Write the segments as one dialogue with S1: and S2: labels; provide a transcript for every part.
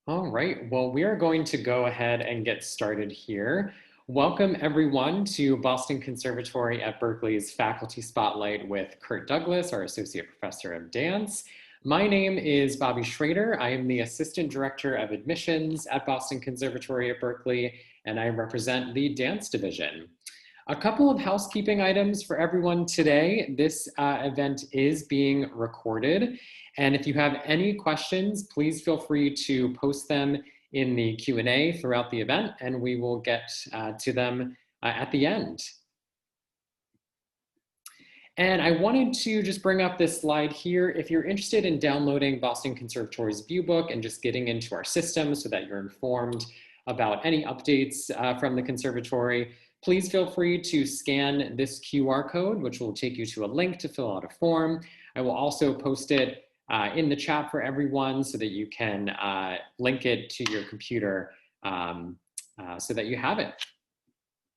S1: All right, well, we are going to go ahead and get started here. Welcome, everyone, to Boston Conservatory at Berklee's Faculty Spotlight with Kurt Douglas, our Associate Professor of Dance. My name is Bobby Schrader. I am the Assistant Director of Admissions at Boston Conservatory at Berklee, and I represent the Dance Division. A couple of housekeeping items for everyone today. This event is being recorded. And if you have any questions, please feel free to post them in the Q&A throughout the event, and we will get to them at the end. And I wanted to just bring up this slide here. If you're interested in downloading Boston Conservatory's viewbook and just getting into our system so that you're informed about any updates from the conservatory, please feel free to scan this QR code, which will take you to a link to fill out a form. I will also post it in the chat for everyone so that you can link it to your computer so that you have it.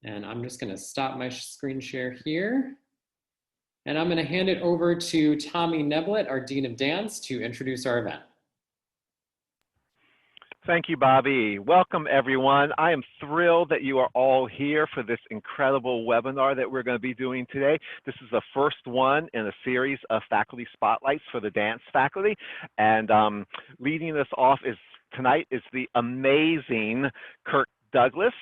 S1: And I'm just gonna stop my screen share here. And I'm gonna hand it over to Tommy Neblett, our Dean of Dance, to introduce our event.
S2: Thank you, Bobby. Welcome, everyone. I am thrilled that you are all here for this incredible webinar that we're going to be doing today. This is the first one in a series of faculty spotlights for the dance faculty. And leading us off tonight is the amazing Kurt Douglas.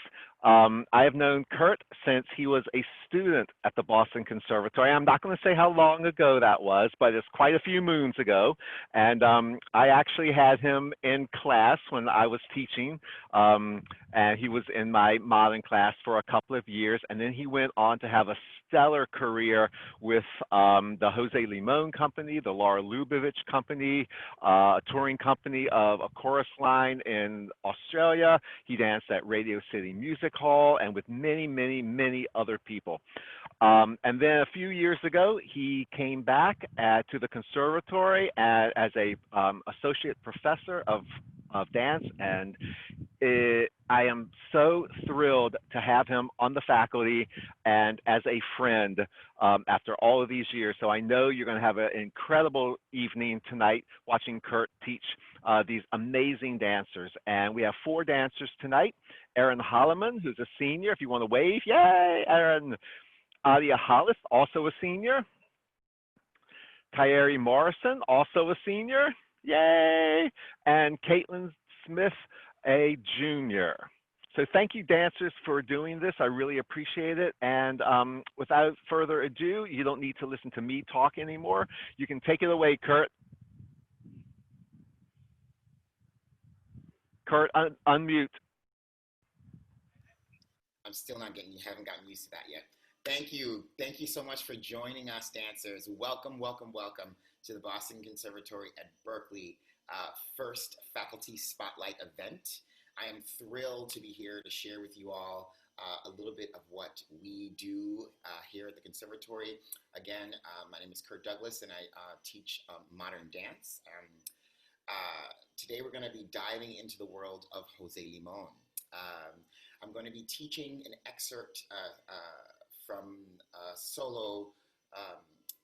S2: I have known Kurt since he was a student at the Boston Conservatory. I'm not going to say how long ago that was, but it's quite a few moons ago. And I actually had him in class when I was teaching, and he was in my modern class for a couple of years. And then he went on to have a stellar career with the José Limón company, the Laura Lubavitch company, a touring company of a chorus line in Australia. He danced at Radio City Music Hall and with many, many, many other people. And then a few years ago, he came back to the conservatory as a associate professor of dance, and I am so thrilled to have him on the faculty and as a friend after all of these years. So I know you're going to have an incredible evening tonight watching Kurt teach these amazing dancers. And we have 4 dancers tonight. Erin Holloman, who's a senior, if you want to wave, yay, Erin. Adia Hollis, also a senior. Kyrie Morrison, also a senior, yay. And Caitlin Smith, a junior. So thank you, dancers, for doing this. I really appreciate it. And without further ado, you don't need to listen to me talk anymore. You can take it away, Kurt. Kurt, unmute.
S3: I'm still haven't gotten used to that yet. Thank you so much for joining us, dancers. Welcome, welcome, welcome to the Boston Conservatory at Berklee first faculty spotlight event. I am thrilled to be here to share with you all a little bit of what we do here at the conservatory. Again, my name is Kurt Douglas and I teach modern dance. Today we're going to be diving into the world of José Limón. I'm going to be teaching an excerpt from a solo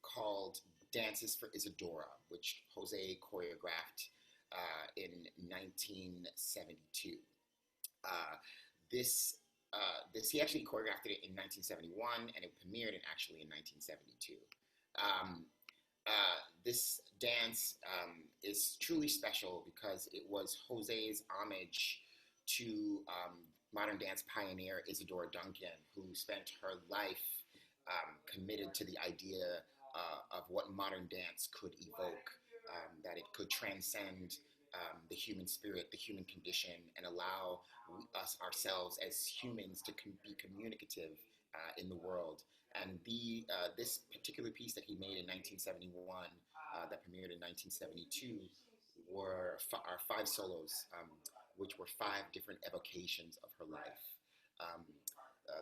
S3: called Dances for Isadora, which José choreographed in 1972. He actually choreographed it in 1971, and it premiered in 1972. This dance is truly special because it was José's homage to modern dance pioneer Isadora Duncan, who spent her life committed to the idea of what modern dance could evoke, that it could transcend the human spirit, the human condition, and allow us ourselves as humans to be communicative in the world. And this particular piece that he made in 1971, that premiered in 1972, are 5 solos, which were 5 different evocations of her life.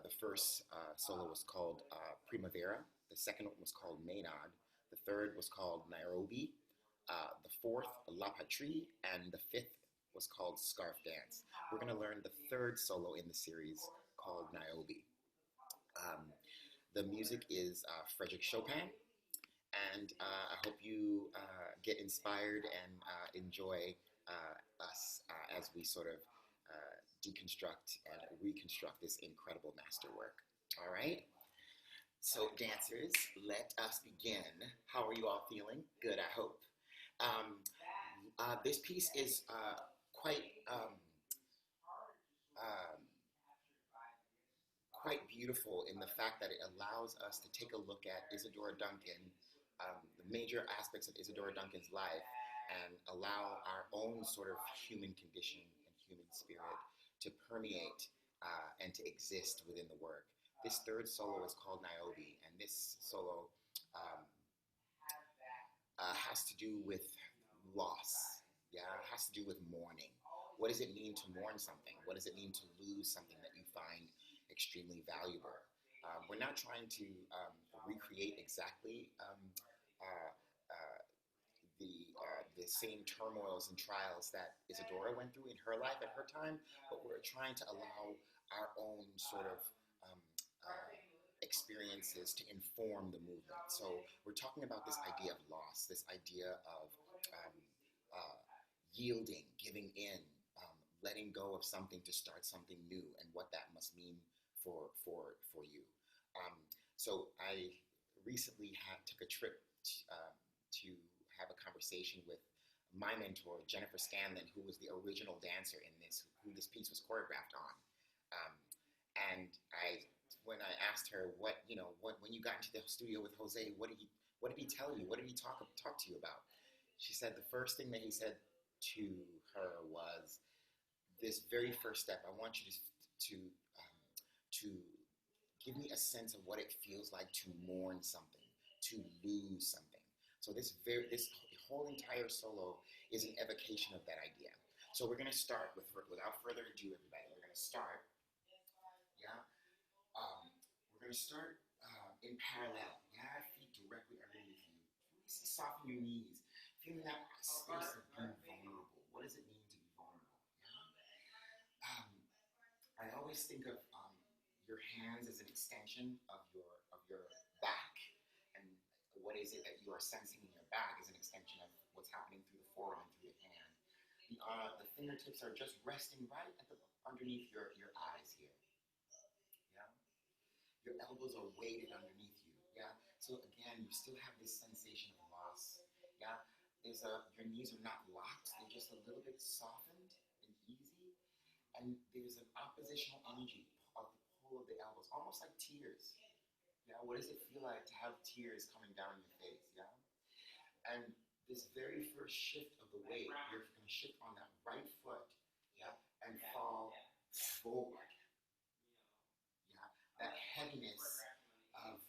S3: The first solo was called Primavera. The second one was called Maynard. The third was called Nairobi. The fourth, La Patrie, and the 5th was called Scarf Dance. We're going to learn the 3rd solo in the series called Niobe. The music is Frédéric Chopin, and I hope you get inspired and enjoy us as we sort of deconstruct and reconstruct this incredible masterwork. All right? So dancers, let us begin. How are you all feeling? Good, I hope. This piece is quite quite beautiful in the fact that it allows us to take a look at Isadora Duncan, the major aspects of Isadora Duncan's life, and allow our own sort of human condition and human spirit to permeate and to exist within the work. This third solo is called Niobe, and this solo has to do with loss. Yeah, it has to do with mourning. What does it mean to mourn something? What does it mean to lose something that you find extremely valuable? We're not trying to recreate exactly the same turmoils and trials that Isadora went through in her life at her time, but we're trying to allow our own sort of experiences to inform the movement. So we're talking about this idea of loss, this idea of yielding, giving in, letting go of something to start something new, and what that must mean for you. So I recently took a trip to have a conversation with my mentor, Jennifer Scanlon, who was the original dancer in this, who this piece was choreographed on. And when I asked her when you got into the studio with Jose, what did he tell you? What did he talk to you about? She said the first thing that he said to her was, this very first step, I want you to give me a sense of what it feels like to mourn something, to lose something. So this whole entire solo is an evocation of that idea. So we're going to start without further ado, everybody. We're going to start, we're going to start in parallel. Yeah, feet directly underneath you. Really soften your knees, feeling that space of being vulnerable. What does it mean to be vulnerable? Yeah? I always think of your hands as an extension of your back, and what is it that you are sensing in your back is an extension of what's happening through the forearm and through the hand. The fingertips are just resting right underneath your eyes here. Yeah, your elbows are weighted underneath you. Yeah, so again, you still have this sensation of loss. Yeah, your knees are not locked; they're just a little bit softened and easy, and there's an oppositional energy of the pull of the elbows, almost like tears. Yeah, what does it feel like to have tears coming down your face? Yeah, and this very first shift of the weight, you're going to shift on that right foot, yeah, and fall forward. Yeah, that heaviness of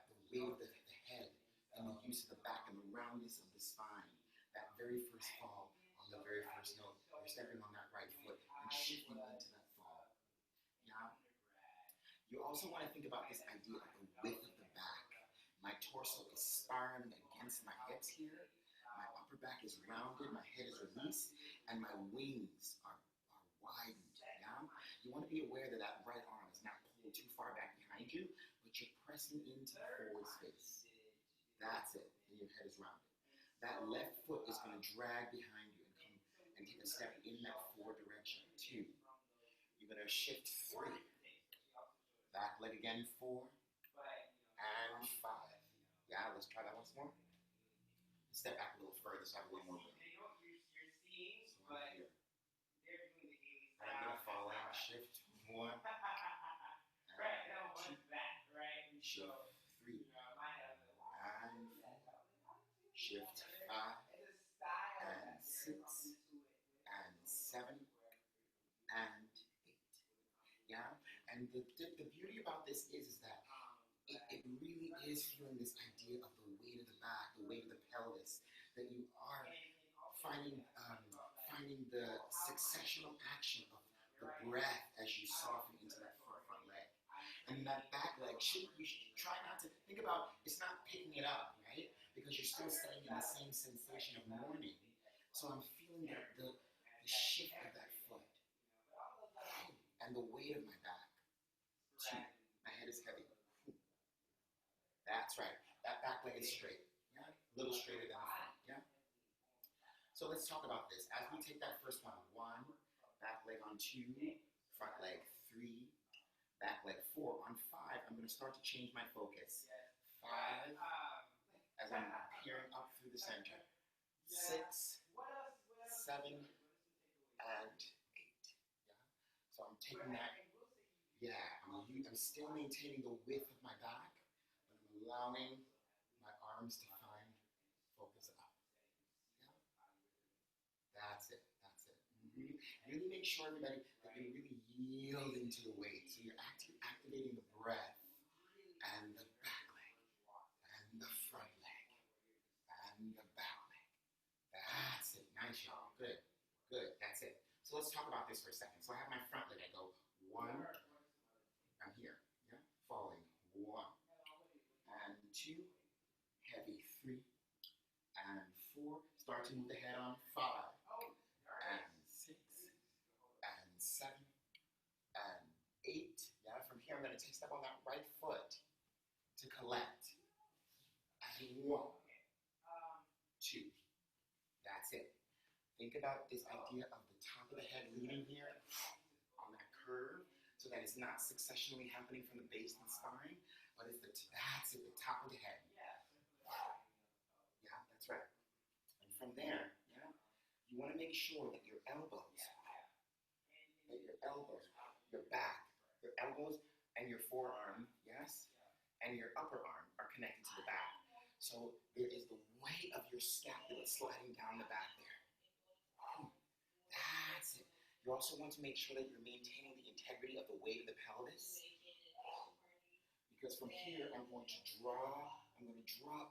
S3: the weight of the head and the use of the back and the roundness of the spine. That very first fall on the very first note, you're stepping on that right foot and shifting into that fall. Yeah. You also want to think about this idea of the width of the back. My torso is spiraling against my hips here. My upper back is rounded, my head is released, and my wings are widened. Yeah? You want to be aware that that right arm is not pulled too far back behind you, but you're pressing into the forward space. That's it, and your head is rounded. That left foot is going to drag behind you and come and take a step in that forward direction. 2. You're going to shift 3. Back leg again, 4 and 5. Yeah, let's try that once more. Step back a little further so I have a little more room. So I'm here. And I'm going to fall in, shift 1 and 2, shift 3 and 4, shift 5 and 6 and 7 and 8. Yeah, and the beauty about this is that it really is feeling this idea of the weight of the back, the weight of the pelvis, that you are finding the successional action of the breath as you soften into that front leg. And that back leg, you should try not to think about, it's not picking it up, right? Because you're still staying in the same sensation of mourning. So I'm feeling the shift of that foot and the weight of my back. 2. My head is heavy. That's right. That back leg is straight. Yeah? A little straighter than the front. Yeah? So let's talk about this. As we take that first one, 1, back leg on 2, front leg 3, back leg 4. On 5, I'm going to start to change my focus. 5, as I'm peering up through the center. 6, 7, and 8. Yeah. So I'm taking that. Yeah, I'm still maintaining the width of my back, but I'm allowing my arms to find focus up. Yeah. That's it. That's it. Really make sure, everybody, that you're really yielding to the weight. So you're activating the breath and the back leg and the front leg and the back leg. That's it. Nice, y'all. Good. Good. That's it. So let's talk about this for a second. So I have my front leg. I go 1. I'm here. Yeah. Falling. 1 and 2. Heavy. 3 and 4. Start to move the head on. 5 and 6 and 7 and 8. Yeah. From here, I'm going to take a step on that right foot to collect. And 1, 2. That's it. Think about this idea of the top of the head leading here on that curve, so that it's not successionally happening from the base of the spine, but it's that's at the top of the head. Yeah, that's right. And from there, yeah, you want to make sure that your elbows, your back, your elbows and your forearm, yes, and your upper arm are connected to the back. So there is the weight of your scapula sliding down the back there. That's it. You also want to make sure that you're maintaining the integrity of the weight of the pelvis. Because from here, I'm going to draw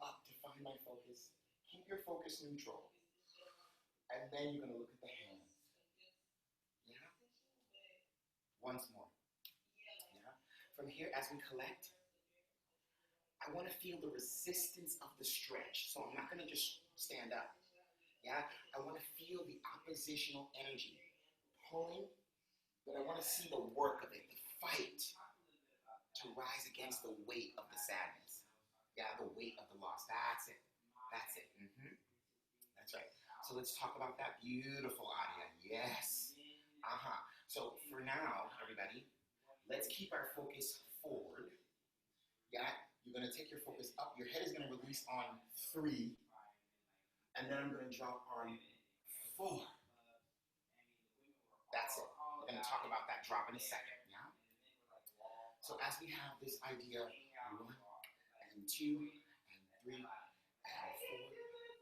S3: up to find my focus. Keep your focus neutral. And then you're going to look at the hands. Yeah? Once more. Yeah? From here, as we collect, I want to feel the resistance of the stretch. So I'm not going to just stand up. Yeah? I want to feel the oppositional energy pulling, but I want to see the work of it, the fight to rise against the weight of the sadness. Yeah, the weight of the loss. That's it. That's it. That's right. So let's talk about that. Beautiful, Adia. Yes. So for now, everybody, let's keep our focus forward. Yeah, you're going to take your focus up. Your head is going to release on 3. And then I'm going to drop on 4. That's it. We're going to talk about that drop in a second. Yeah. So as we have this idea, 1 and 2 and 3 and 4,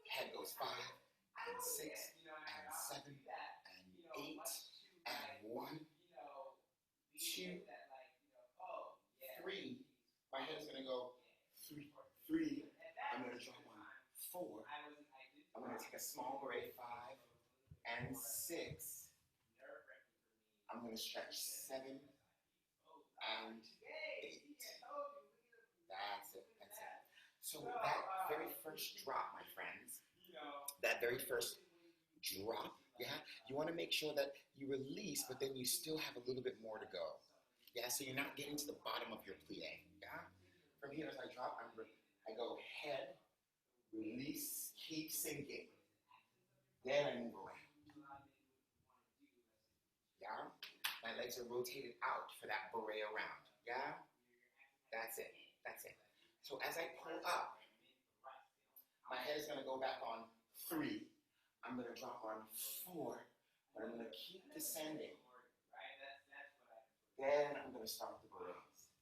S3: head goes 5 and 6 and 7 and 8 and 1, 2, 3. My head is going to go 3. I'm going to drop on 4. I'm going to take a small beret, 5 and 6. I'm going to stretch 7 and 8. That's it. That's it. So that very first drop, my friends, that very first drop, yeah, you want to make sure that you release, but then you still have a little bit more to go. Yeah, so you're not getting to the bottom of your plie. Yeah. From here, as I drop, I go head, release, keep sinking. Then I move around. Yeah? My legs are rotated out for that beret around. Yeah? That's it. That's it. So as I pull up, my head is going to go back on 3. I'm going to drop on 4, but I'm going to keep descending. Then I'm going to start the berets.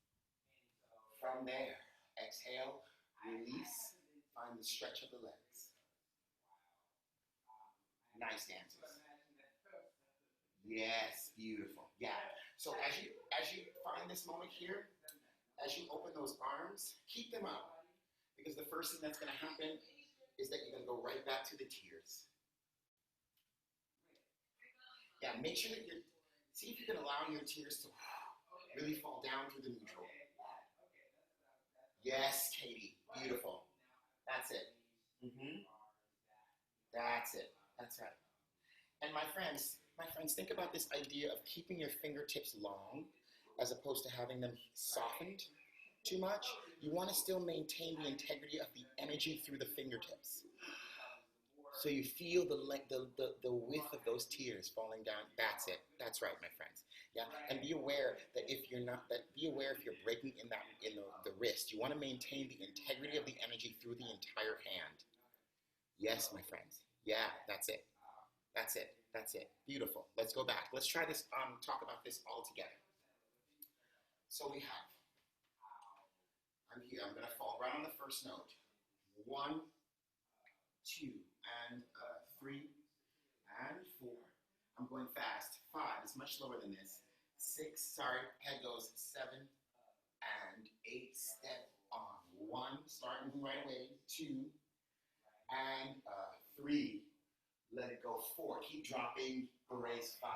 S3: From there, exhale, release, find the stretch of the legs. Nice dancers. Yes, beautiful. Yeah. So as you find this moment here, as you open those arms, keep them up. Because the first thing that's going to happen is that you're going to go right back to the tears. Yeah, make sure that see if you can allow your tears to really fall down through the neutral. Yes, Katie, beautiful. That's it. That's it. That's right. And my friends, think about this idea of keeping your fingertips long as opposed to having them softened too much. You want to still maintain the integrity of the energy through the fingertips. So you feel the width of those tears falling down. That's it. That's right, my friends. Yeah, and be aware that if you're breaking in the wrist, you want to maintain the integrity of the energy through the entire hand. Yes, my friends. Yeah, that's it. That's it. That's it. Beautiful. Let's go back. Let's try this. Talk about this all together. So we have. I'm here. I'm gonna fall right on the first note. 1, 2, and 3, and 4. I'm going fast. 5 is much slower than this. 6, sorry, head goes 7, and 8, step on. 1, start moving right away. 2, and 3, let it go. 4, keep dropping. Berets. 5,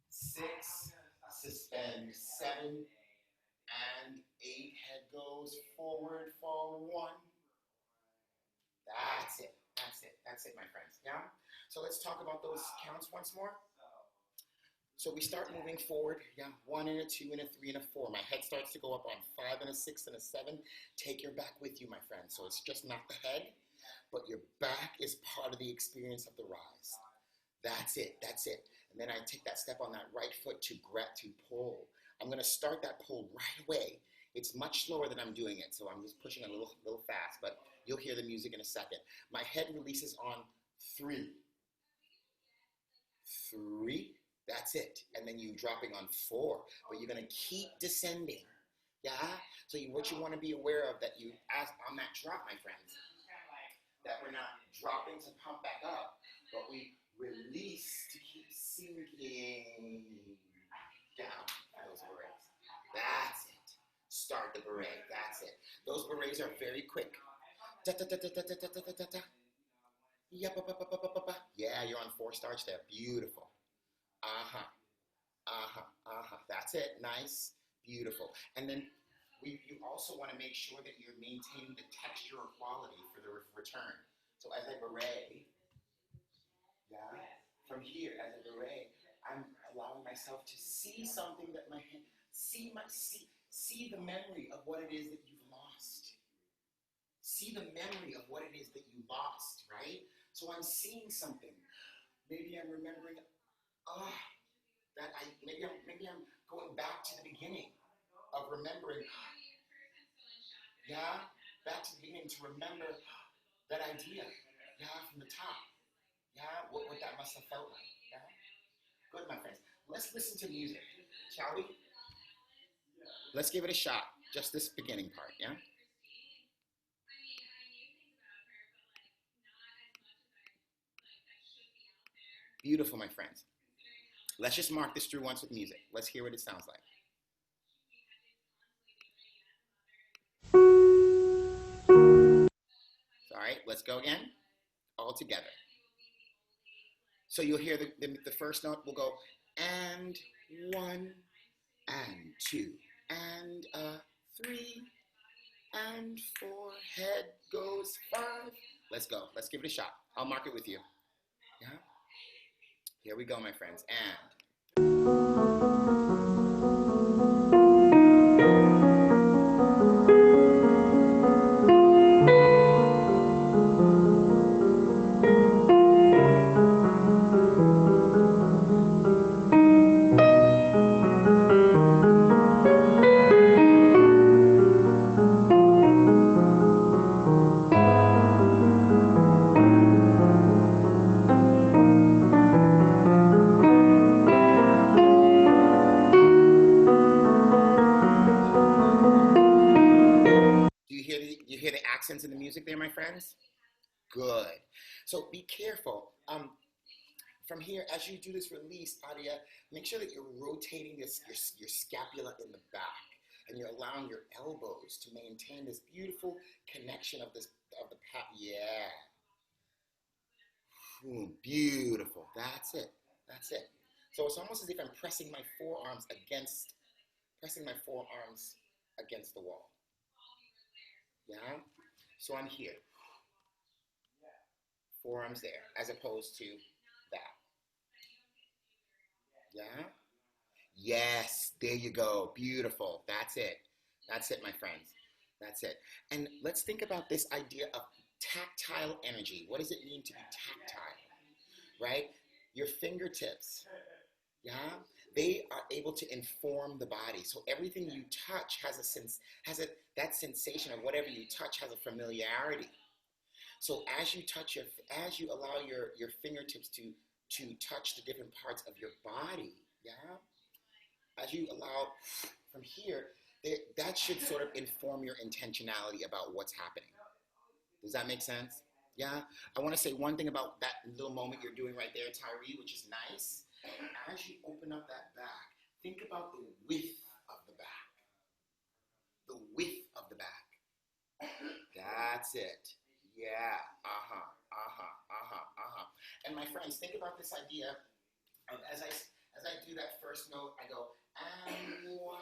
S3: 6, suspend. 7, and 8, head goes forward, fall 1. That's it. That's it. That's it, my friends. Yeah? So let's talk about those counts once more. So we start moving forward. Yeah, 1 and a 2 and a 3 and a 4. My head starts to go up on 5 and a 6 and a 7. Take your back with you, my friends. So it's just not the head, but your back is part of the experience of the rise. That's it. That's it. And then I take that step on that right foot to pull. I'm going to start that pull right away. It's much slower than I'm doing it, so I'm just pushing a little fast, but you'll hear the music in a second. My head releases on 3. 3, that's it. And then you're dropping on 4, but you're going to keep descending. Yeah? So what you want to be aware of that you, as on that drop, my friends, that we're not dropping to pump back up, but we release to keep sinking down those berets. That's it. Start the beret. That's it. Those berets are very quick. Da, da, da, da, da, da, da, da, da, da. Yeah, you're on 4 starch there. Beautiful. That's it. Nice. Beautiful. And then you also want to make sure that you're maintaining the texture or quality for the return. So as I beret, yeah, from here as I beret, I'm allowing myself to see something that my hand, see the memory of what it is that you've lost. See the memory of what it is that you lost, right? So I'm seeing something. Maybe I'm remembering, maybe I'm going back to the beginning of remembering, yeah, back to the beginning to remember that idea, yeah, from the top, yeah, what that must have felt like, yeah. Good, my friends. Let's listen to music, shall we? Let's give it a shot, just this beginning part, yeah? Beautiful, my friends. Let's just mark this through once with music. Let's hear what it sounds like. All right, let's go again. All together. So you'll hear the first note. We'll go and 1, and 2, and 3, and 4. Head goes 5. Let's go. Let's give it a shot. I'll mark it with you. Yeah. Here we go, my friends. And. You hear the accents in the music there, my friends? Good. So be careful. From here, as you do this release, Adia, make sure that you're rotating your scapula in the back, and you're allowing your elbows to maintain this beautiful connection of the pat. Yeah. Beautiful. That's it. That's it. So it's almost as if I'm pressing my forearms against the wall. Yeah? So I'm here. Forearms there, as opposed to that. Yeah? Yes, there you go. Beautiful. That's it. That's it, my friends. That's it. And let's think about this idea of tactile energy. What does it mean to be tactile, right? Your fingertips, yeah, they are able to inform the body. So everything you touch has that sensation of whatever you touch has a familiarity. So as you allow your fingertips to touch the different parts of your body, yeah, as you allow from here, that should sort of inform your intentionality about what's happening. Does that make sense? Yeah? I want to say one thing about that little moment you're doing right there, Tyree, which is nice. As you open up that back, think about the width of the back. The width of the back. That's it. Yeah. And my friends, think about this idea of as I do that first note, I go, and 1,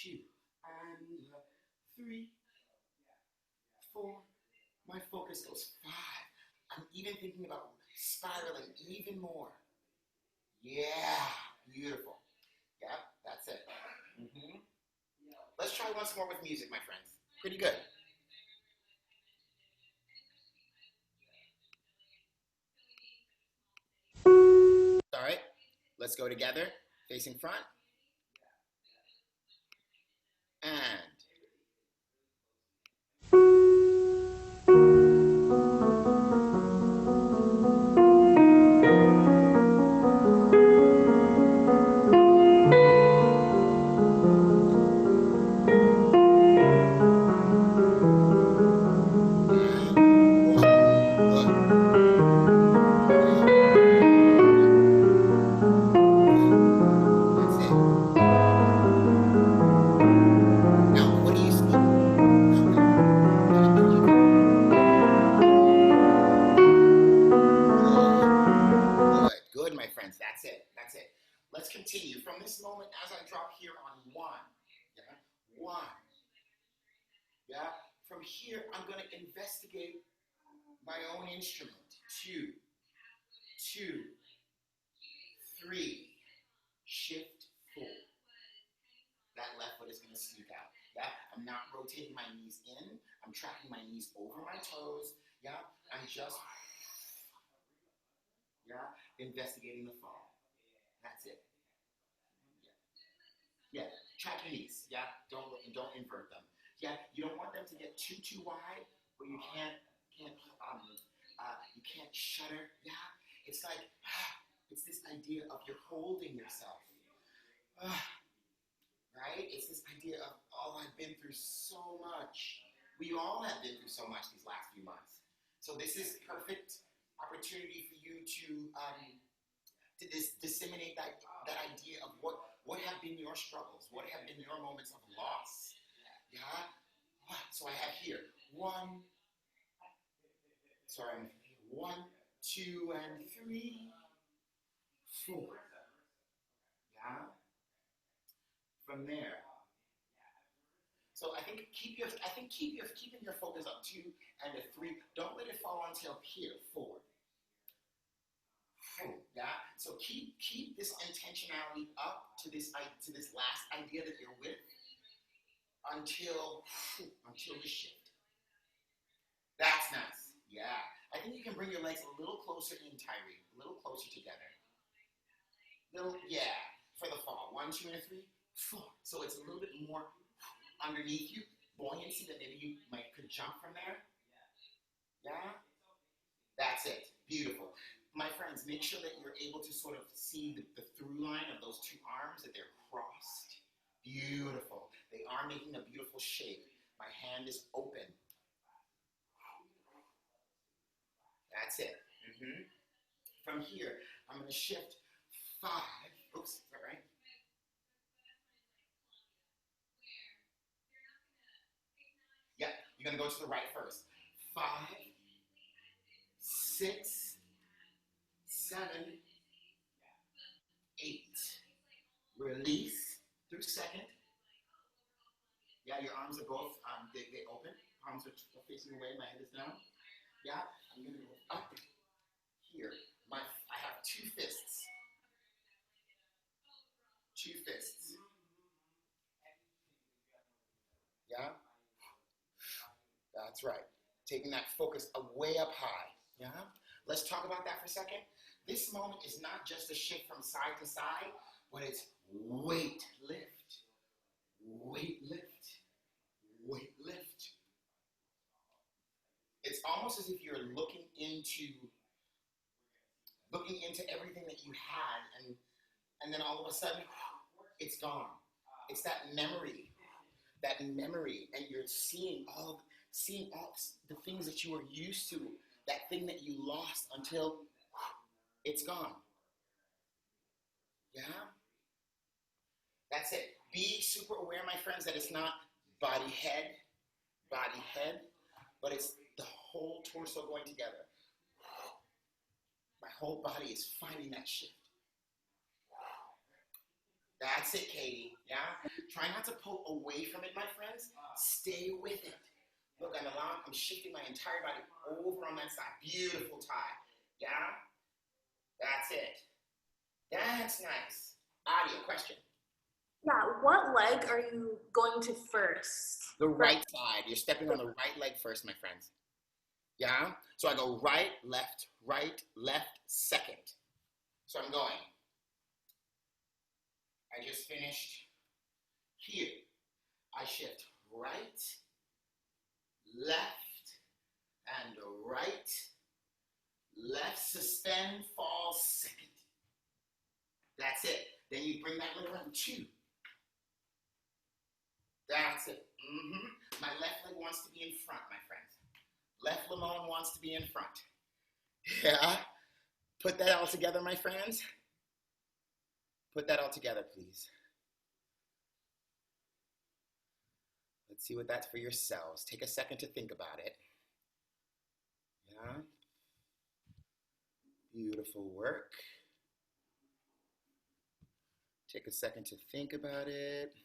S3: 2, and 3, 4. My focus goes 5. I'm even thinking about spiraling even more. Yeah, beautiful. Yeah, that's it. Let's try once more with music, my friends. Pretty good. All right, let's go together, facing front. And from here, I'm going to investigate my own instrument. 2, 2, 3, shift 4. That left foot is going to sneak out. Yeah, I'm not rotating my knees in. I'm tracking my knees over my toes. Yeah, I'm just, yeah, investigating the fall. That's it. Yeah, track your knees. Yeah, don't invert them. Yeah, you don't want them to get too wide where you can't shudder. Yeah, it's like it's this idea of you're holding yourself. Right? It's this idea of, oh, I've been through so much. We all have been through so much these last few months. So this is perfect opportunity for you to disseminate that idea of what have been your struggles, what have been your moments of loss. Yeah? So I have here 1, 2, and 3, 4. Yeah? From there. So I think keeping your focus on 2 and 3. Don't let it fall until here, 4. Yeah. So keep this intentionality up to this last idea that you're with until the shift. That's nice. Yeah. I think you can bring your legs a little closer in, Tyree. A little closer together. Yeah. For the fall. 1, 2, and 3, 4. So it's a little bit more underneath you, buoyancy that maybe you could jump from there. Yeah? That's it. Beautiful. My friends, make sure that you're able to sort of see the through line of those 2 arms, that they're crossed. Beautiful. They are making a beautiful shape. My hand is open. That's it. From here, I'm going to shift 5. Oops, is that right? Yeah, you're going to go to the right first. 5, 6, 7, 8. Release through second. Yeah, your arms are both, they open. Palms are facing away, my head is down. Yeah, I'm going to go up here. I have 2 fists. 2 fists. Yeah? That's right. focus way up high. Yeah? Let's talk about that for a second. This moment is not just a shift from side to side, but it's weight lift, weight lift, weight lift. It's almost as if you're looking into everything that you had, and then all of a sudden, it's gone. It's that memory, and you're seeing all the things that you were used to, that thing that you lost until it's gone. Yeah? That's it. Be super aware, my friends, that it's not body, head, but it's the whole torso going together. My whole body is finding that shift. That's it, Katie. Yeah? Try not to pull away from it, my friends. Stay with it. Look, I'm shifting my entire body over on that side. Beautiful tie. Yeah? That's it. That's nice. Adia, question.
S4: Yeah, what leg are you going to first?
S3: The right side. You're stepping on the right leg first, my friends. Yeah? So I go right, left, second. So I'm going. I just finished here. I shift right, left, and right, left, suspend, fall, second. That's it. Then you bring that leg around 2. That's it. My left leg wants to be in front, my friends. Left Limón wants to be in front. Yeah? Put that all together, my friends. Put that all together, please. Let's see what that's for yourselves. Take a second to think about it. Yeah? Beautiful work. Take a second to think about it.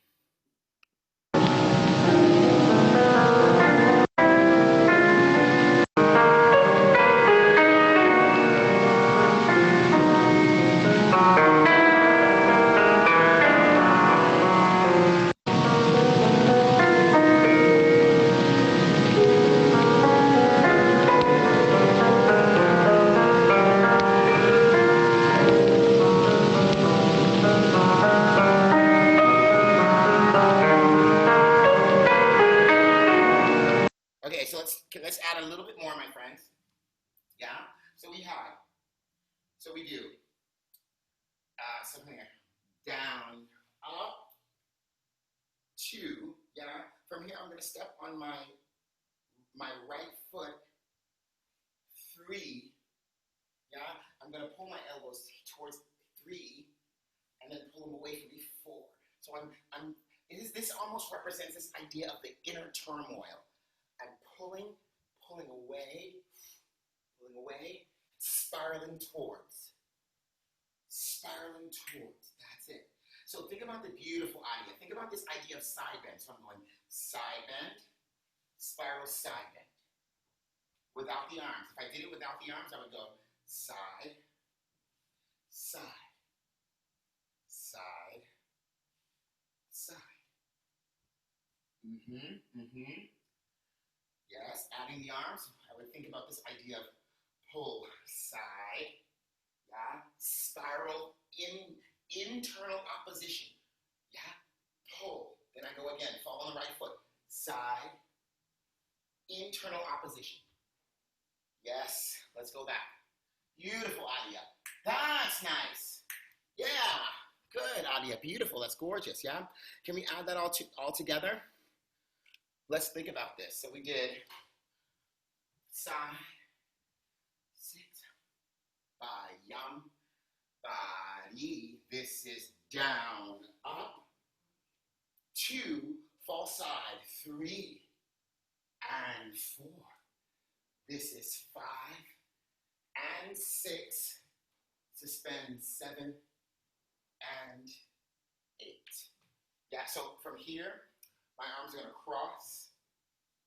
S3: Okay, so let's add a little bit more, my friends. Yeah? So we do something like down, up, 2. Yeah? From here, I'm going to step on my right foot, 3. Yeah? I'm going to pull my elbows towards 3, and then pull them away from me, 4. So this almost represents this idea of the inner turmoil. I'm pulling away, spiraling towards. That's it. So think about the beautiful idea. Think about this idea of side bend. So I'm going side bend, spiral, side bend. Without the arms. If I did it without the arms, I would go side, side, side, side. Yes, adding the arms, I would think about this idea of pull, side, yeah, spiral, internal opposition, yeah, pull. Then I go again, fall on the right foot, side, internal opposition. Yes, let's go back. Beautiful, Adia. That's nice. Yeah, good, Adia. Beautiful, that's gorgeous, yeah? Can we add that all together? Let's think about this. So we did side, sit, bayam, body. This is down, up, 2, fall side, 3, and 4. This is 5, and 6, suspend, 7, and 8. Yeah, so from here, my arms are going to cross.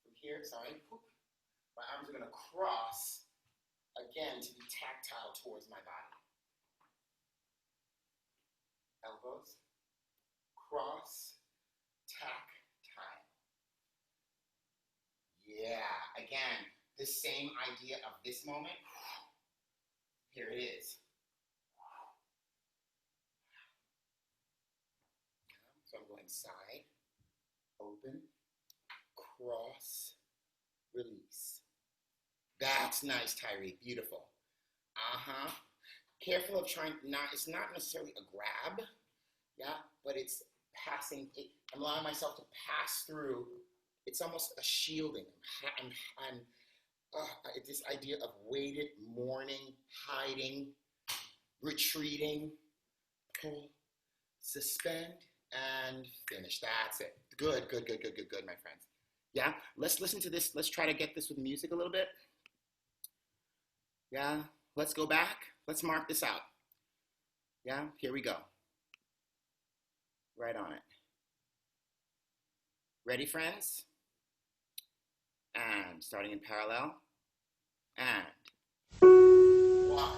S3: From here, sorry. My arms are going to cross again to be tactile towards my body. Elbows, cross, tactile. Yeah, again, the same idea of this moment. Here it is. So I'm going side, open, cross, release. That's nice, Tyree. Beautiful. Careful of trying it's not necessarily a grab, yeah, but it's passing. I'm allowing myself to pass through. It's almost a shielding. I'm this idea of weighted, mourning, hiding, retreating, pull, suspend, and finish. That's it. Good, my friends. Yeah, let's listen to this. Let's try to get this with music a little bit. Yeah, let's go back. Let's mark this out. Yeah, here we go. Right on it. Ready, friends? And starting in parallel. And 1.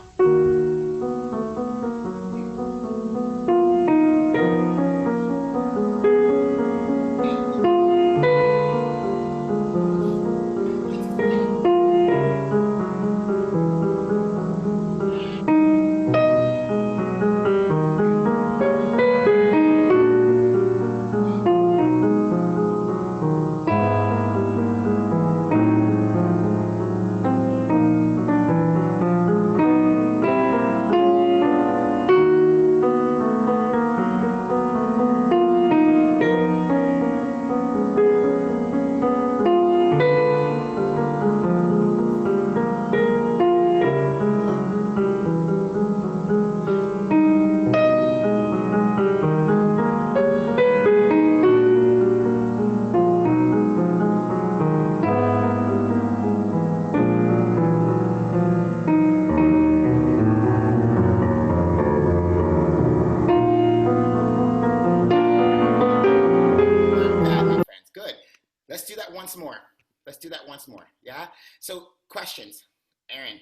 S3: Let's do that once more. Yeah? So, questions. Erin.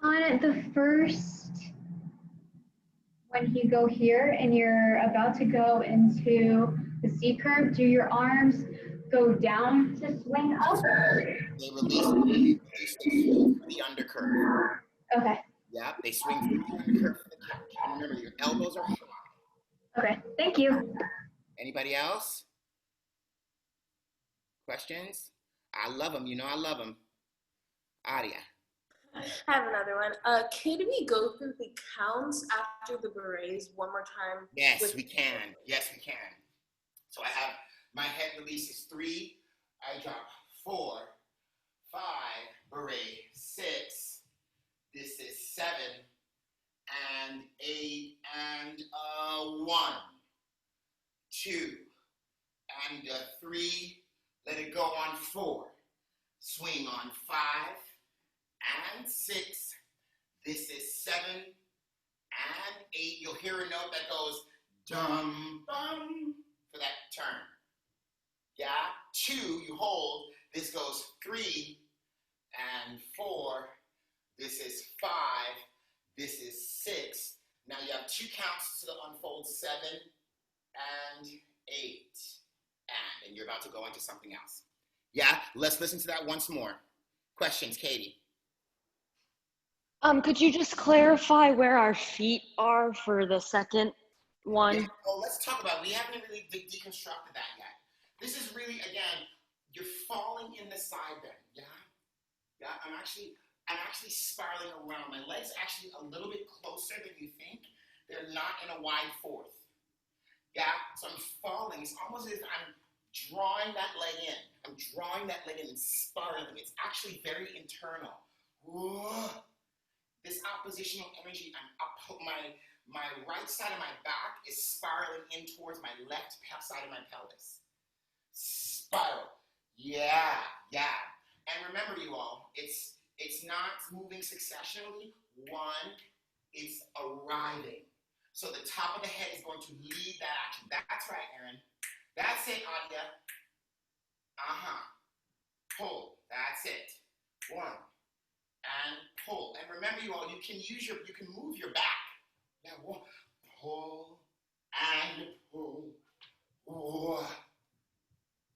S5: On the first, when you go here and you're about to go into the C curve, do your arms go down to swing up?
S3: They release through the undercurve.
S5: Okay.
S3: Yeah, they swing through the undercurve for the couch. And remember, your elbows are high.
S5: Okay, thank you.
S3: Anybody else? Questions? I love them. You know I love them. Adia.
S4: I have another one. Could we go through the counts after the berets one more time?
S3: Yes, we can. Yes, we can. So I have my head release is 3. I drop 4, 5, beret 6. This is 7 and 8 and 1, 2 and 3. Let it go on 4. Swing on 5 and 6. This is 7 and 8. You'll hear a note that goes dum bum for that turn. Yeah. 2, you hold. This goes 3 and 4. This is 5. This is 6. Now you have 2 counts to unfold 7 and 8. And you're about to go into something else. Yeah, let's listen to that once more. Questions, Katie?
S6: Could you just clarify where our feet are for the second one?
S3: Yeah, well, let's talk about it. We haven't really deconstructed that yet. This is really, again, you're falling in the side bend, yeah? Yeah, I'm actually spiraling around. My legs actually a little bit closer than you think. They're not in a wide fourth. Yeah, so I'm falling. It's almost as if I'm drawing that leg in. I'm drawing that leg in and spiraling. It's actually very internal. Whoa. This oppositional energy, my right side of my back is spiraling in towards my left side of my pelvis. Spiral. Yeah. And remember, you all, it's not moving successionally. One, it's arriving. So the top of the head is going to lead that action. That's right, Erin. That's it, Adia. Pull. That's it. 1. And pull. And remember, you all, you can move your back. Yeah, 1. Pull and pull. Ooh.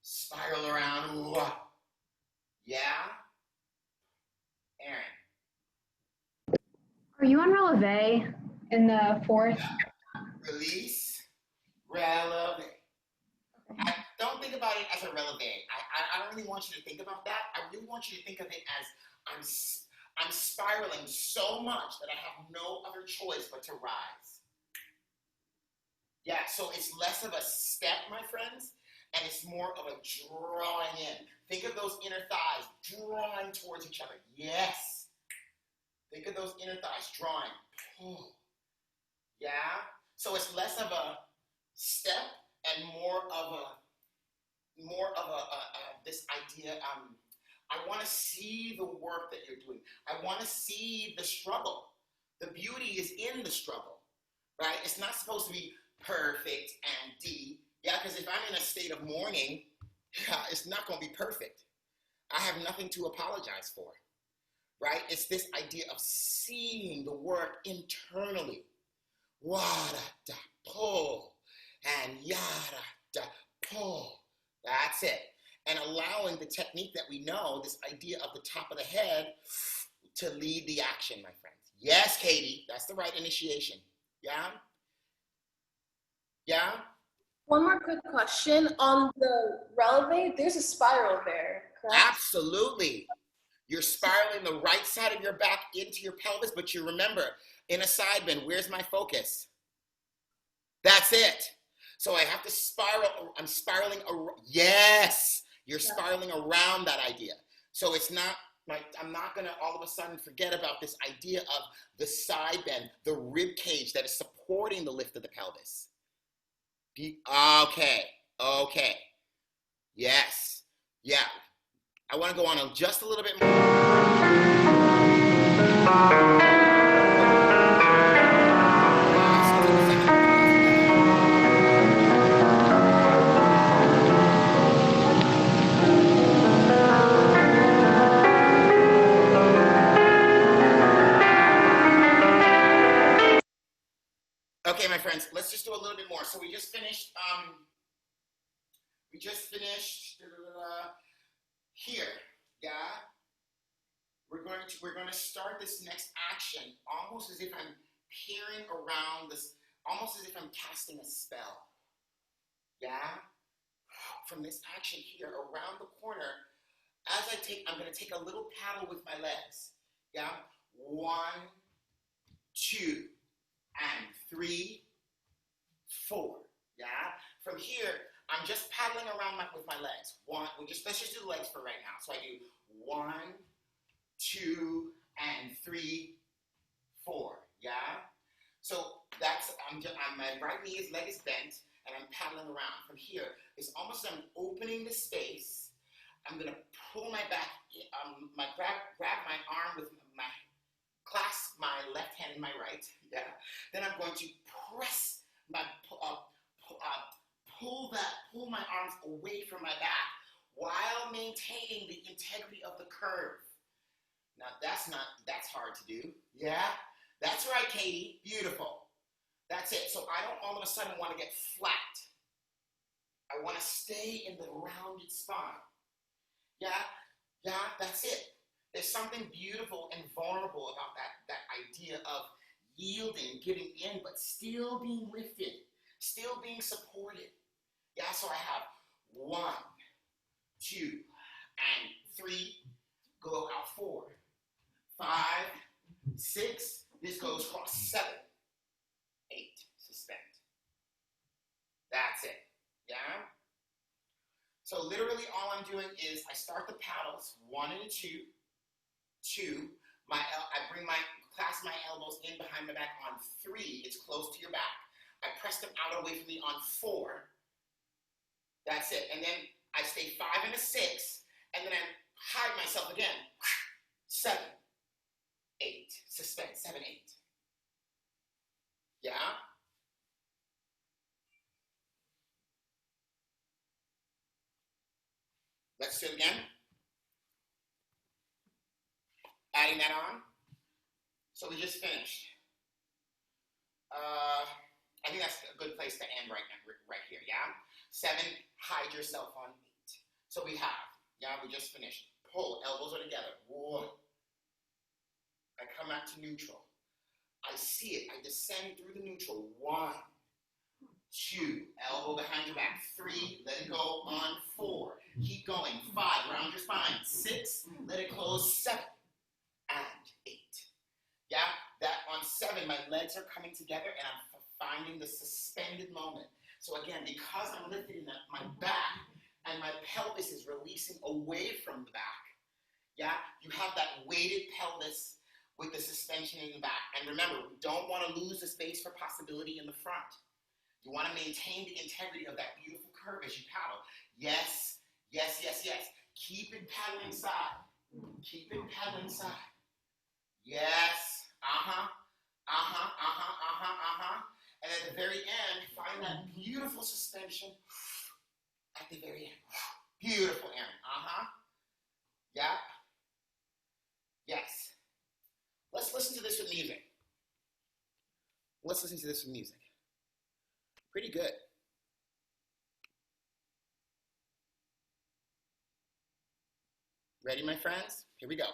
S3: Spiral around. Ooh. Yeah? Aaron.
S5: Are you on releve in the fourth?
S3: Release. Releve. Don't think about it as a releve. I don't really want you to think about that. I really want you to think of it as I'm spiraling so much that I have no other choice but to rise. Yeah, so it's less of a step, my friends, and it's more of a drawing in. Think of those inner thighs drawing towards each other. Yes. Think of those inner thighs drawing. Pull. Yeah? So it's less of a step and more of this idea. I want to see the work that you're doing. I want to see the struggle. The beauty is in the struggle, right? It's not supposed to be perfect and deep. Yeah, because if I'm in a state of mourning, it's not going to be perfect. I have nothing to apologize for, right? It's this idea of seeing the work internally. Wada da pull and yada da pull. That's it. And allowing the technique that we know, this idea of the top of the head, to lead the action, my friends. Yes, Katie, that's the right initiation. Yeah? Yeah?
S4: One more quick question. On the releve, there's a spiral there, correct?
S3: Absolutely. You're spiraling the right side of your back into your pelvis, but you remember, in a side bend, where's my focus? That's it. So I have to spiral. I'm spiraling. Yes, you're spiraling around that idea. So it's not like I'm not going to all of a sudden forget about this idea of the side bend, the rib cage that is supporting the lift of the pelvis. Okay. Yes. Yeah. I want to go on just a little bit more. Okay, my friends, let's just do a little bit more. So we just finished here, yeah? We're going to start this next action almost as if I'm peering around this, almost as if I'm casting a spell. Yeah? From this action here around the corner, I'm going to take a little paddle with my legs. Yeah? 1, 2, and 3, 4. Yeah? From here, I'm just paddling around with my legs. Let's just do the legs for right now. So I do 1, 2, and 3, 4. Yeah? So my right leg is bent, and I'm paddling around. From here, it's almost I'm opening the space. I'm gonna pull my back, grab my arm with clasp my left hand in my right. Yeah. Then I'm going to press pull my arms away from my back while maintaining the integrity of the curve. Now that's hard to do. Yeah? That's right, Katie. Beautiful. That's it. So I don't all of a sudden want to get flat. I want to stay in the rounded spine. Yeah? Yeah, that's it. There's something beautiful and vulnerable about that idea of yielding, giving in, but still being lifted, still being supported. Yeah, so I have 1, 2, and 3, go out 4, 5, 6, this goes across 7, 8, suspend. That's it, yeah? So literally all I'm doing is I start the paddles, 1 and a 2, 2, I clasp my elbows in behind my back on 3, it's close to your back. I press them out away from me on 4, that's it. And then I stay 5 and a 6, and then I hide myself again. 7, 8, suspend, 7, 8. Yeah? Let's do it again. Adding that on. So we just finished. I think that's a good place to end right here, yeah? 7, hide yourself on 8. So we have, yeah, we just finished. hold, elbows are together. Whoa. I come back to neutral. I see it, I descend through the neutral. 1, 2, elbow behind your back. 3, let it go on 4. Keep going. 5, round your spine. 6, let it close. 7 and 8. Yeah, that on 7, my legs are coming together and I'm finding the suspended moment. So again, because I'm lifted in my back and my pelvis is releasing away from the back, yeah, you have that weighted pelvis with the suspension in the back. And remember, we don't want to lose the space for possibility in the front. You want to maintain the integrity of that beautiful curve as you paddle. Yes, yes, yes, yes. Keep it paddling side. Keep it paddling side. Yes, And at the very end, find that beautiful suspension at the very end. Beautiful, Aaron. Yeah. Yes. Let's listen to this with music. Let's listen to this with music. Pretty good. Ready, my friends? Here we go.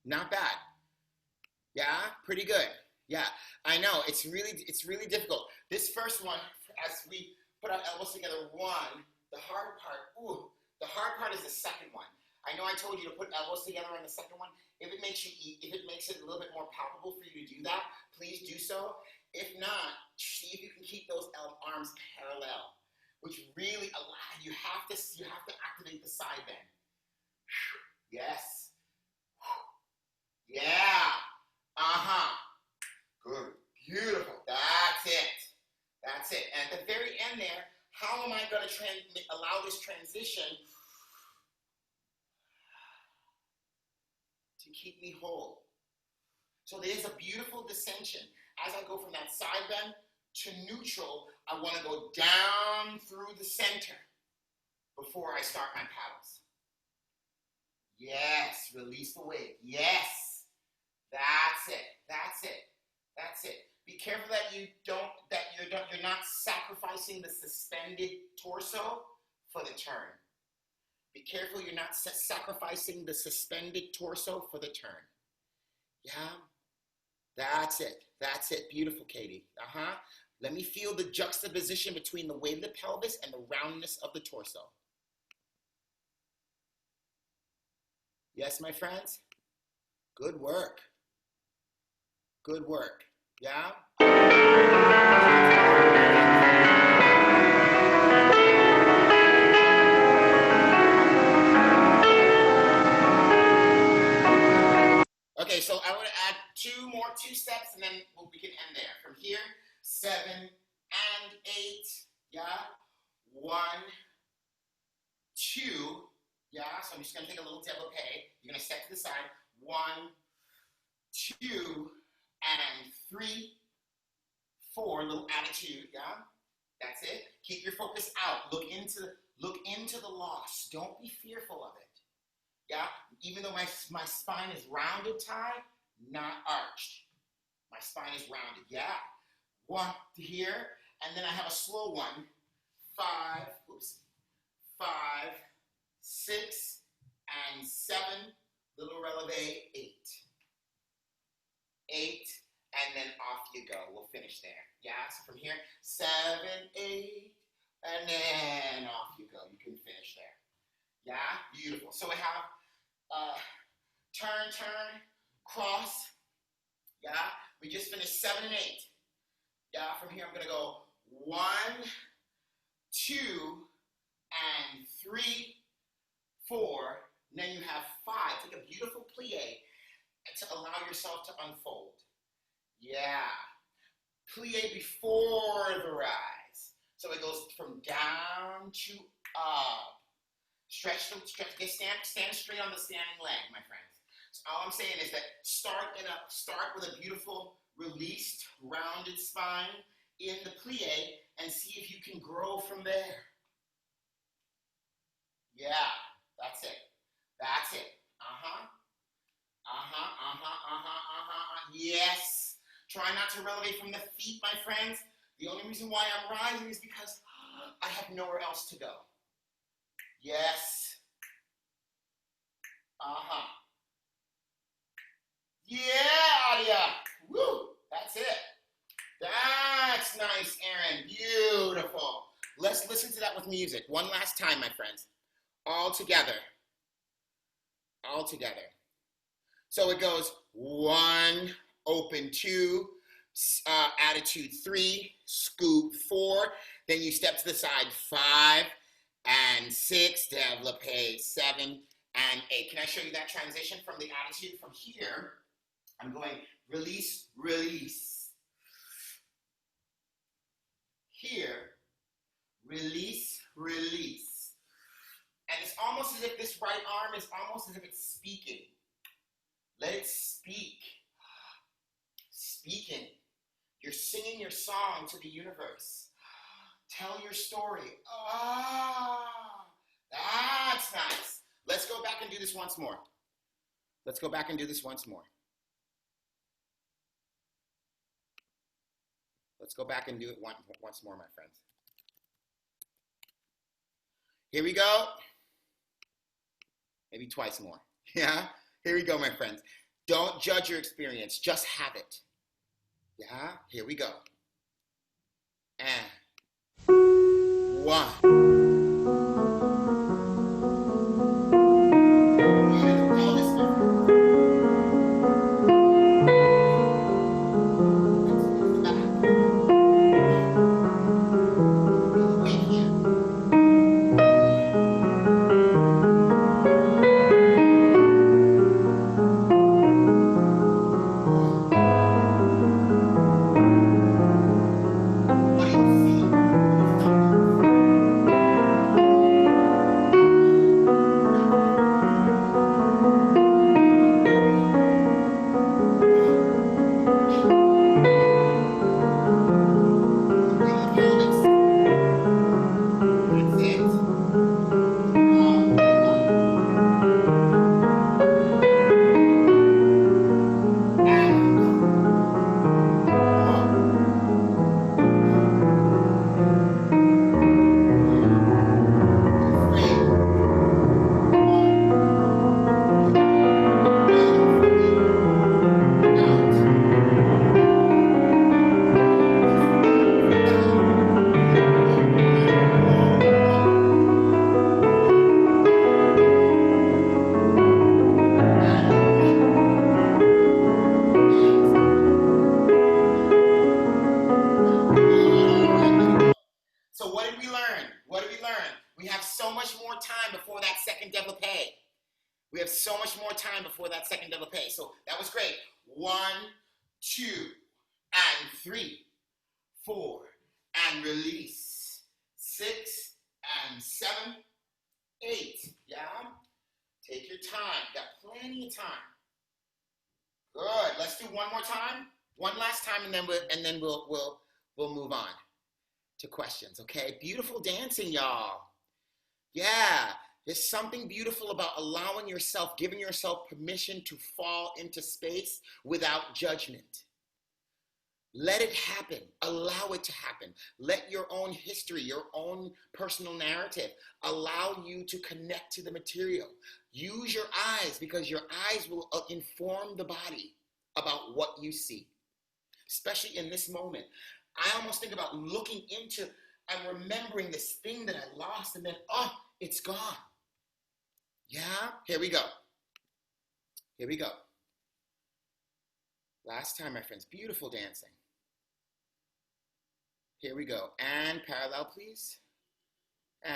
S3: Not bad. Yeah, pretty good. Yeah, I know, it's really difficult. This first one, as we put our elbows together, 1, the hard part is the second one. I know I told you to put elbows together on the second one. If it makes it a little bit more palpable for you to do that, please do so. If not, see if you can keep those arms parallel, which really you have to activate the side bend. Yes. Yeah. Good. Beautiful. That's it. That's it. And at the very end there, how am I going to allow this transition to keep me whole? So there's a beautiful dissension. As I go from that side bend to neutral, I want to go down through the center before I start my paddles. Yes. Release the weight. Yes. That's it. That's it. That's it. Be careful that you're not sacrificing the suspended torso for the turn. Be careful you're not sacrificing the suspended torso for the turn. Yeah. That's it. That's it. Beautiful, Katie. Let me feel the juxtaposition between the weight of the pelvis and the roundness of the torso. Yes, my friends? Good work. Good work. Yeah? Okay, so I want to add 2 steps and then we can end there. From here, 7 and 8. Yeah? 1, 2. Yeah? So I'm just going to take a little développé. You're going to step to the side. 1, 2, and 3, 4, little attitude, yeah? That's it. Keep your focus out. Look into the loss. Don't be fearful of it. Yeah? Even though my spine is rounded, Ty, not arched. My My spine is rounded. Yeah. 1 to here, and then I have a slow one. 5, 6, and 7. Little releve, 8. 8, and then off you go. We'll finish there. Yeah, so from here, 7, 8, and then off you go. You can finish there. Yeah, beautiful. So we have turn, turn, cross. Yeah, we just finished 7 and 8. Yeah, from here I'm gonna go 1, 2, and 3, 4. And then you have 5. Take a beautiful plie to allow yourself to unfold. Yeah. Plie before the rise. So it goes from down to up. Stretch, stand straight on the standing leg, my friends. So all I'm saying is that start with a beautiful released, rounded spine in the plie and see if you can grow from there. Yeah, that's it. That's it. Yes. Try not to elevate from the feet, my friends. The only reason why I'm rising is because I have nowhere else to go. Yes. Yeah. Woo. That's it. That's nice, Aaron. Beautiful. Let's listen to that with music. One last time, my friends. All together. All together. So it goes 1, open 2, attitude 3, scoop 4, then you step to the side 5 and 6, développé 7 and 8. Can I show you that transition from the attitude? From here, I'm going release, release. Here, release, release. And it's almost as if this right arm is almost as if it's speaking. Let it speak. Speaking. You're singing your song to the universe. Tell your story. That's nice. Let's go back and do this once more. Let's go back and do this once more. Let's go back and do it once more, my friends. Here we go. Maybe twice more. Yeah? Here we go, my friends. Don't judge your experience. Just have it. Yeah? Here we go. And 1. We have so much more time before that second développé. So that was great. 1, 2, and 3, 4, and release. 6, and 7, 8. Yeah? Take your time. You got plenty of time. Good. Let's do one more time. One last time, and then we'll move on to questions. Okay? Beautiful dancing, y'all. Yeah. There's something beautiful about allowing yourself, giving yourself permission to fall into space without judgment. Let it happen. Allow it to happen. Let your own history, your own personal narrative allow you to connect to the material. Use your eyes, because your eyes will inform the body about what you see, especially in this moment. I almost think about looking into and remembering this thing that I lost, and then, oh, it's gone. Yeah, here we go. Here we go. Last time, my friends, beautiful dancing. Here we go. And parallel, please. And.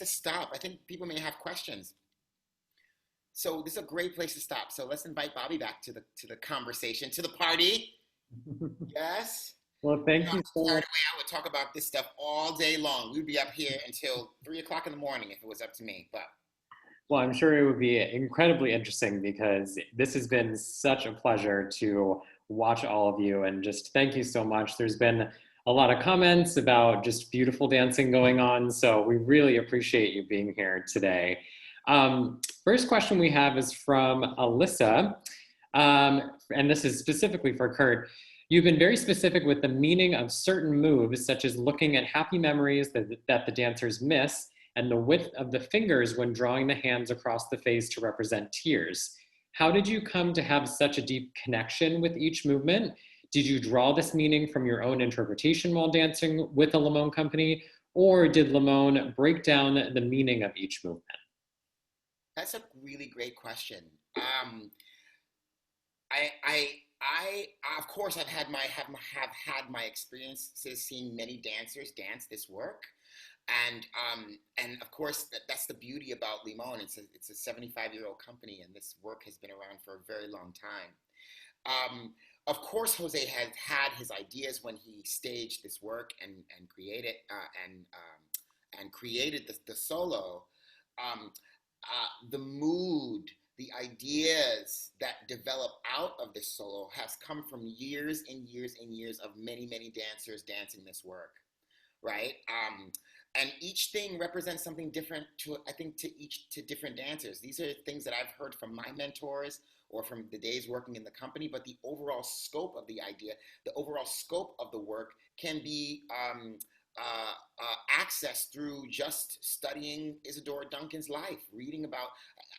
S3: To stop. I think people may have questions. So this is a great place to stop. So let's invite Bobby back to the conversation, to the party. Yes.
S1: Well, thank you so much.
S3: I would talk about this stuff all day long. We'd be up here until 3 o'clock in the morning if it was up to me. But
S1: well, I'm sure it would be incredibly interesting, because this has been such a pleasure to watch all of you, and just thank you so much. There's been a lot of comments about just beautiful dancing going on, so we really appreciate you being here today. First question we have is from Alyssa, and this is specifically for Kurt. You've been very specific with the meaning of certain moves, such as looking at happy memories that the dancers miss, and the width of the fingers when drawing the hands across the face to represent tears. How did you come to have such a deep connection with each movement? Did you draw this meaning from your own interpretation while dancing with the Limón company, or did Limón break down the meaning of each movement?
S3: That's a really great question. I of course have had my experiences seeing many dancers dance this work, and of course that's the beauty about Limón. It's a 75-year-old company, and this work has been around for a very long time. Of course, José had had his ideas when he staged this work and created the solo. The mood, the ideas that develop out of this solo has come from years and years and years of many dancers dancing this work, right? And each thing represents something different to different dancers. These are things that I've heard from my mentors or from the days working in the company, but the overall scope of the idea, the overall scope of the work can be accessed through just studying Isadora Duncan's life, reading about.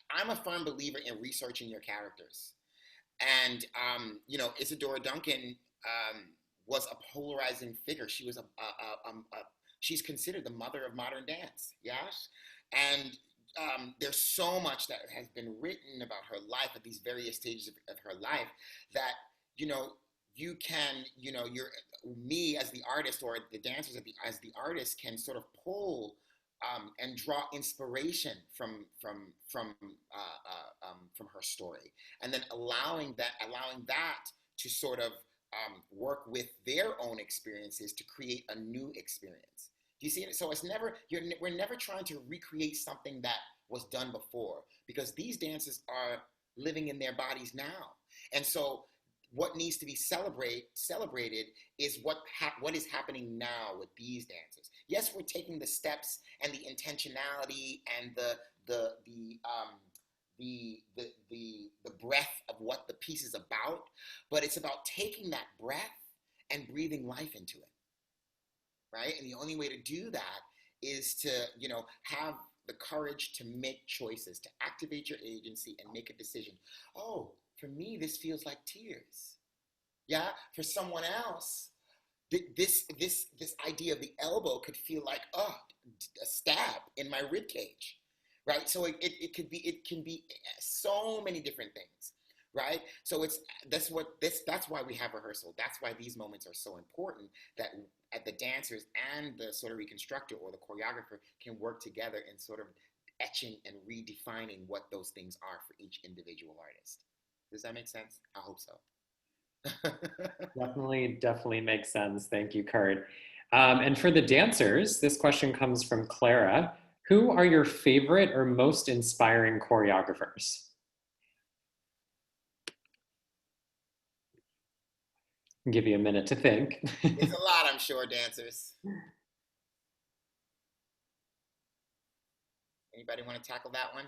S3: I'm a firm believer in researching your characters. And, Isadora Duncan was a polarizing figure. She was she's considered the mother of modern dance, yes? And there's so much that has been written about her life at these various stages of her life that, you can, me as the artist, or the dancers as the artist, can sort of pull and draw inspiration from her story, and then allowing that to sort of work with their own experiences to create a new experience. Do you see it? So it's never, we're never trying to recreate something that was done before, because these dancers are living in their bodies now. And so what needs to be celebrated is what is happening now with these dancers. Yes, we're taking the steps and the intentionality and the breath of what the piece is about, but it's about taking that breath and breathing life into it, right? And the only way to do that is to, have the courage to make choices, to activate your agency and make a decision. Oh, for me, this feels like tears. Yeah, for someone else, this idea of the elbow could feel like, a stab in my rib cage, right? So it can be so many different things, right? So that's why we have rehearsal. That's why these moments are so important, that the dancers and the sort of reconstructor or the choreographer can work together in sort of etching and redefining what those things are for each individual artist. Does that make sense? I hope so.
S1: Definitely makes sense. Thank you, Kurt. And for the dancers, this question comes from Clara. Who are your favorite or most inspiring choreographers? I'll give you a minute to think.
S3: There's a lot, I'm sure, dancers. Anybody want to tackle that one?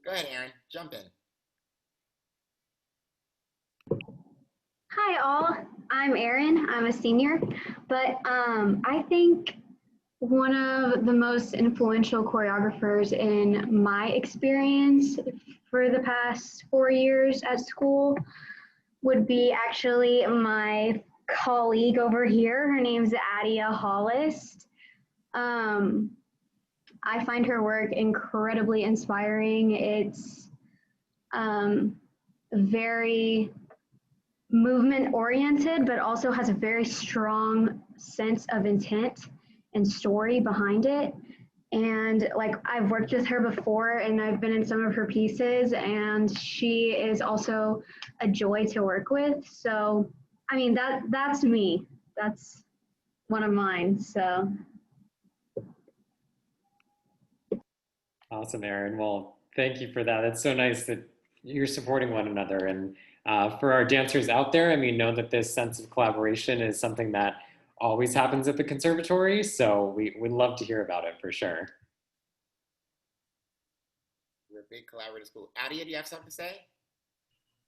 S3: Go ahead, Aaron, jump in.
S5: Hi all, I'm Erin. I'm a senior, but I think one of the most influential choreographers in my experience for the past 4 years at school would be actually my colleague over here. Her name's Adia Hollis. I find her work incredibly inspiring. It's very movement oriented, but also has a very strong sense of intent and story behind it. And like, I've worked with her before and I've been in some of her pieces, and she is also a joy to work with. So, I mean, that's me. That's one of mine, so.
S1: Awesome, Erin. Well, thank you for that. It's so nice that you're supporting one another. And for our dancers out there, I mean, know that this sense of collaboration is something that always happens at the conservatory. So we'd love to hear about it for sure.
S3: We're a big collaborative school. Adia, do you have something to say?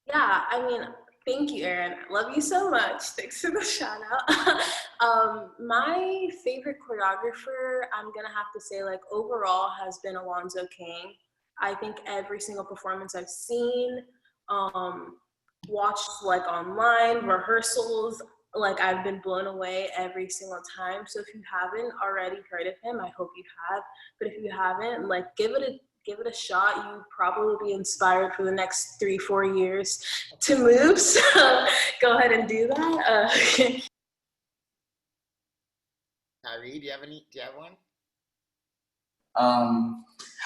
S4: Yeah, I mean, thank you, Erin. Love you so much. Thanks for the shout out. My favorite choreographer, I'm gonna have to say, like, overall has been Alonzo King. I think every single performance I've seen, watched like online, rehearsals, like I've been blown away every single time. So if you haven't already heard of him, I hope you have. But if you haven't, like, give it a shot. You probably will be inspired for the next 3-4 years to move. So go ahead and do that.
S3: Tyree, do you have one?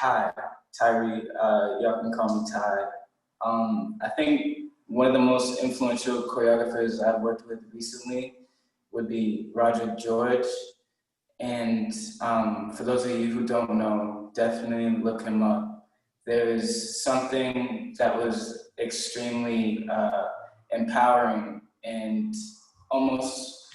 S7: Hi, Tyree. Y'all can call me Ty. I think one of the most influential choreographers I've worked with recently would be Roger George. And for those of you who don't know, definitely look him up. There is something that was extremely empowering and almost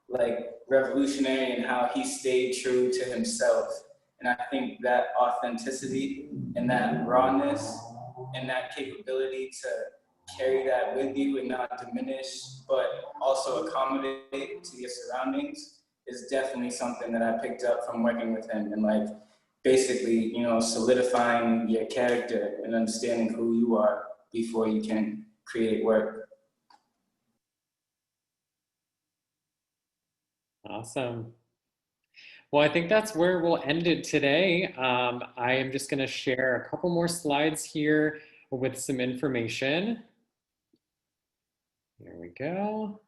S7: like revolutionary in how he stayed true to himself. And I think that authenticity and that rawness and that capability to carry that with you and not diminish, but also accommodate to your surroundings is definitely something that I picked up from working with him, and like basically, solidifying your character and understanding who you are before you can create work.
S1: Awesome. Well, I think that's where we'll end it today. I am just going to share a couple more slides here with some information. There we go.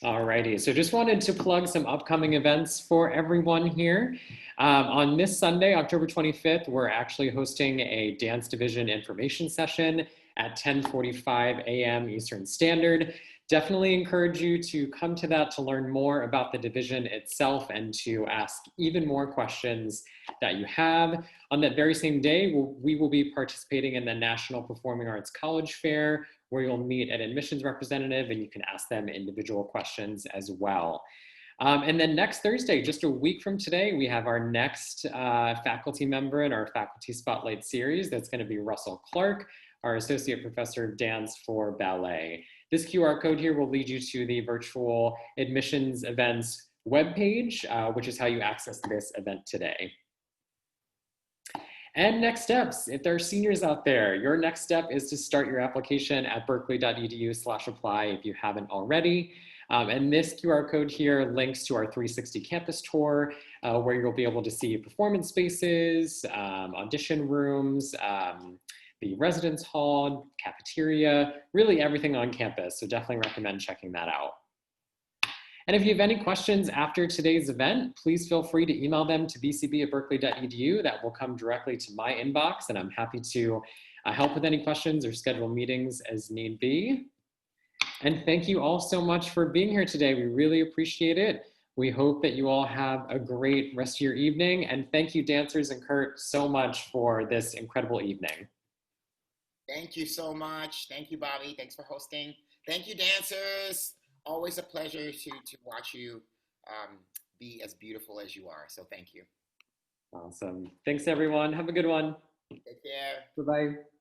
S1: Alrighty, so just wanted to plug some upcoming events for everyone here. On this Sunday, October 25th, we're actually hosting a dance division information session at 10:45 a.m. Eastern Standard. Definitely encourage you to come to that to learn more about the division itself and to ask even more questions that you have. On that very same day, we will be participating in the National Performing Arts College Fair, where you'll meet an admissions representative and you can ask them individual questions as well. And then next Thursday, just a week from today, we have our next faculty member in our Faculty Spotlight series. That's going to be Russell Clark, our Associate Professor of Dance for Ballet. This QR code here will lead you to the virtual admissions events webpage, which is how you access this event today. And next steps, if there are seniors out there, your next step is to start your application at berklee.edu/apply if you haven't already. And this QR code here links to our 360 campus tour, where you'll be able to see performance spaces, audition rooms, the residence hall, cafeteria, really everything on campus. So definitely recommend checking that out. And if you have any questions after today's event, please feel free to email them to bcb@berklee.edu. That will come directly to my inbox, and I'm happy to help with any questions or schedule meetings as need be. And thank you all so much for being here today. We really appreciate it. We hope that you all have a great rest of your evening. And thank you, dancers and Kurt, so much for this incredible evening.
S3: Thank you so much. Thank you, Bobby. Thanks for hosting. Thank you, dancers. Always a pleasure to watch you be as beautiful as you are. So thank you.
S1: Awesome. Thanks, everyone. Have a good one.
S3: Take care.
S1: Bye-bye.